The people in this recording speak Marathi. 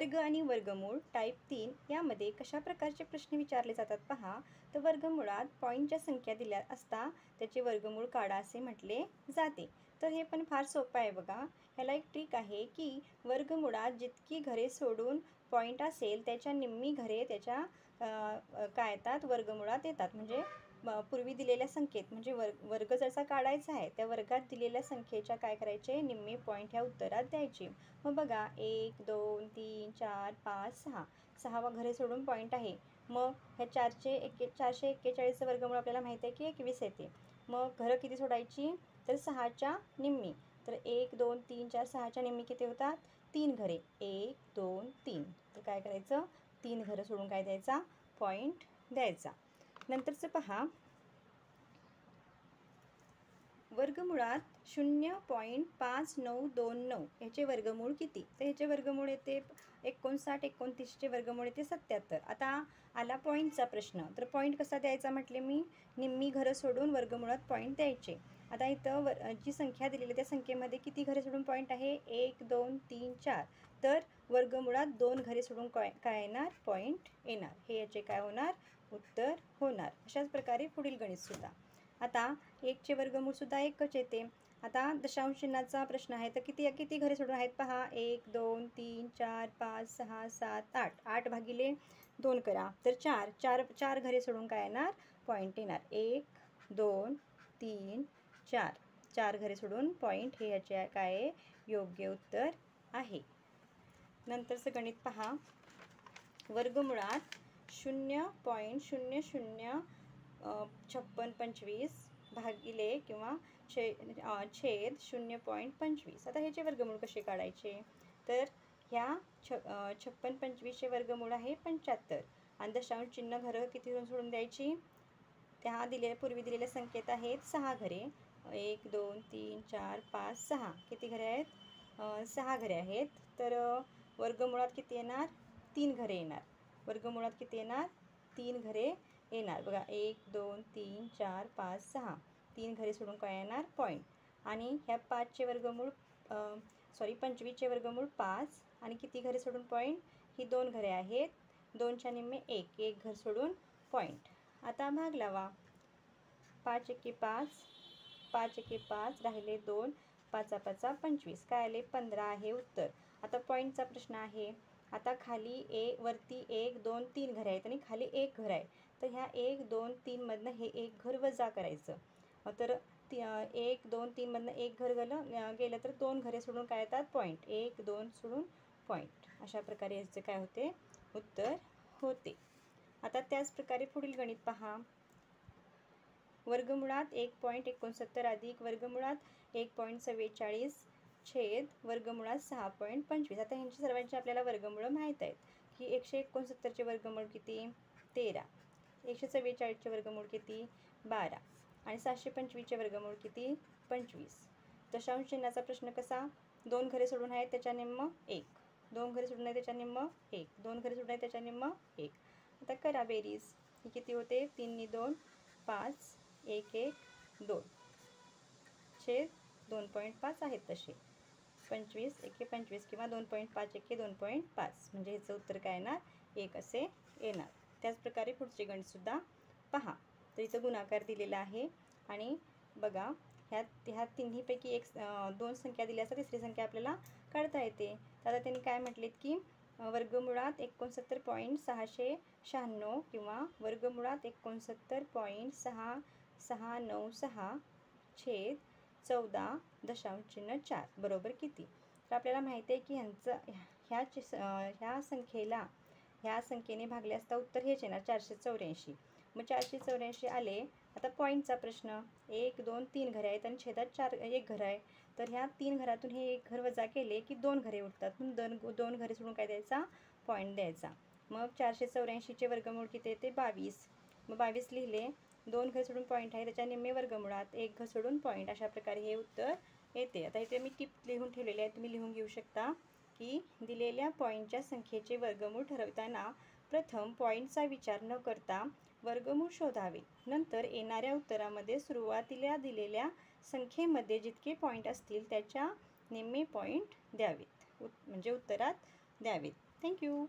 वर्ग आणि वर्गमूळ टाईप 3 यामध्ये कशा प्रकारचे प्रश्न विचारले जातात पहा. तर वर्गमुळात पॉईंटच्या संख्या दिल्या असता त्याचे वर्गमूळ काढा असे म्हटले जाते. तर हे पण फार सोपं आहे बघा. ह्याला एक ट्रिक आहे की वर्गमुळात जितकी घरे सोडून पॉईंट असेल त्याच्या निम्मी घरे त्याच्या काय येतात वर्गमुळात येतात. म्हणजे पूर्वी दिलेल्या संख्येत म्हणजे वर्ग जसा काढायचा आहे त्या वर्गात दिलेल्या संख्येच्या काय करायचे निम्मे पॉईंट ह्या उत्तरात द्यायचे. मग बघा 1 2 3 4 5 6 6वा घरे सोडून पॉईंट आहे. मग ह्या 441चं वर्गमूळ आपल्याला माहिती आहे की 21 येते. मग घरं किती सोडायची तर 6च्या निम्मी. तर 1 2 3 4 6च्या निम्मी किती होतात 3 घरे. 1 2 3 तर काय करायचं 3 घरं सोडून काय द्यायचा पॉईंट द्यायचा. नंतरचं पहा वर्गमुळात 0.5929 ह्याचे वर्गमूळ किती. तर ह्याचे वर्गमूळ येते 59 29चे वर्गमूळ येते 77. आता आला पॉईंटचा प्रश्न. तर पॉईंट कसा द्यायचा म्हटले मी निम्मी घरं सोडून वर्गमुळात पॉईंट द्यायचे. आता इथं जी संख्या दिलेली त्या संख्येमध्ये किती घरे सोडून पॉईंट आहे 1 2 3 4. तर वर्गमुळात 2 घरे सोडून काय येणार पॉईंट येणार. हे याचे काय होणार उत्तर होणार. अशाच प्रकारे पुढील गणितसुद्धा. आता 1चे वर्गमूळसुद्धा 1च येते. आता दशांश चिन्हाचा प्रश्न आहे. तर किती घरे सोडून आहेत पहा 1 2 3 4 5 6 7 8. 8 भागिले 2 करा. तर 4 घरे सोडून काय येणार पॉईंट येणार. 1 2 3 4 4 घरे सोडून पॉईंट हे याचे काय आहे योग्य उत्तर आहे. नंतरचं गणित पहा वर्गमुळात 0.005625 भागिले किंवा छेद 0.25. आता ह्याचे वर्गमूळ कसे काढायचे. तर ह्या 5625चे वर्गमूळ आहे 75 आणि दशांश चिन्ह घरं किती सोडून द्यायची. त्या पूर्वी दिलेल्या संख्येत आहेत 6 घरे. 1 2 3 4 5 6 किती घरे आहेत 6 घरे आहेत. तर वर्गमुळात किती येणार 3 घरे येणार. वर्गमुळात किती येणार 3 घरे येणार. बघा 1 2 3 4 5 6 3 घरे सोडून काय येणार पॉईंट. आणि ह्या 5चे वर्गमूळ 25चे वर्गमूळ 5 आणि किती घरे सोडून पॉईंट ही 2 घरे आहेत. 2च्या निम्मे 1 घर सोडून पॉईंट. आता भाग लावा. 5 एके 5 5 एके 5 राहिले 2 5 5 25 काय आले 15 आहे उत्तर. आता पॉईंटचा प्रश्न आहे. आता खाली वरती 1 2 3 घरे आहेत आणि खाली 1 घर आहे. तर ह्या 1 2 3 मधनं हे 1 घर वजा करायचं. तर 1 2 3 मधनं 1 घर गेलं तर 2 घरे सोडून काय येतात पॉईंट. 1 2 सोडून पॉईंट. अशा प्रकारे याचे काय होते उत्तर होते. आता त्याच प्रकारे पुढील गणित पहा. वर्गमुळात 1.69 अधिक वर्गमुळात 1.44 छेद वर्गमुळात 6.25. आता ह्यांची सर्वांची आपल्याला वर्गमूळ माहीत आहेत की 169चे वर्गमूळ किती 13. 144चे वर्गमूळ किती 12 आणि 725चे वर्गमूळ किती 25. दशांश चिन्हाचा प्रश्न कसा 2 घरे सोडून आहेत त्याच्या निम्म 1. 2 घरे सोडून आहे त्याच्या निम्म 1. 2 घरे सोडून आहे त्याच्या निम्म 1. आता करा बेरीज. ही किती होते 3 नी 2 5 1 1 2 छेद 2.5 आहेत तसे 25 एके 25 किंवा 2.5 एके 2.5 म्हणजे ह्याचं उत्तर काय येणार 1 असे येणार. त्याचप्रकारे पुढचे गणितसुद्धा पहा. तर इथं गुणाकार दिलेला आहे आणि बघा ह्या तिन्हीपैकी 2 संख्या दिल्या असतात. तिसरी संख्या आपल्याला काढता येते. तर आता त्यांनी काय म्हटलेत की वर्गमुळात 69.696 किंवा वर्गमुळात 69.6696 छेद 14.4 बरोबर किती. तर आपल्याला माहिती आहे की ह्या संख्येने भागले असता उत्तर हेच येणार 484. मग 484 आले. आता पॉईंटचा प्रश्न 1 2 3 घरे आहेत आणि छेदात 1 घर आहे. तर ह्या 3 घरातून हे 1 घर वजा केले की 2 घरे उरतात. म्हणून 2 घरे सोडून काय द्यायचा पॉईंट द्यायचा. मग 484चे वर्गमूळ किती येते 22. मग 22 लिहिले 2 घर सोडून पॉईंट आहे त्याच्या निम्मे वर्गमुळात 1 घर सोडून पॉईंट. अशा प्रकारे हे उत्तर येते. आता इथे मी टिप लिहून ठेवलेले आहे तुम्ही लिहून घेऊ शकता की दिलेल्या पॉईंटच्या संख्येचे वर्गमूळ ठरवताना प्रथम पॉईंटचा विचार न करता वर्गमूळ शोधावे. नंतर येणाऱ्या उत्तरामध्ये सुरुवातीला दिलेल्या संख्येमध्ये जितके पॉईंट असतील त्याच्या निम्मे पॉईंट द्यावेत म्हणजे उत्तरात द्यावेत. थँक्यू.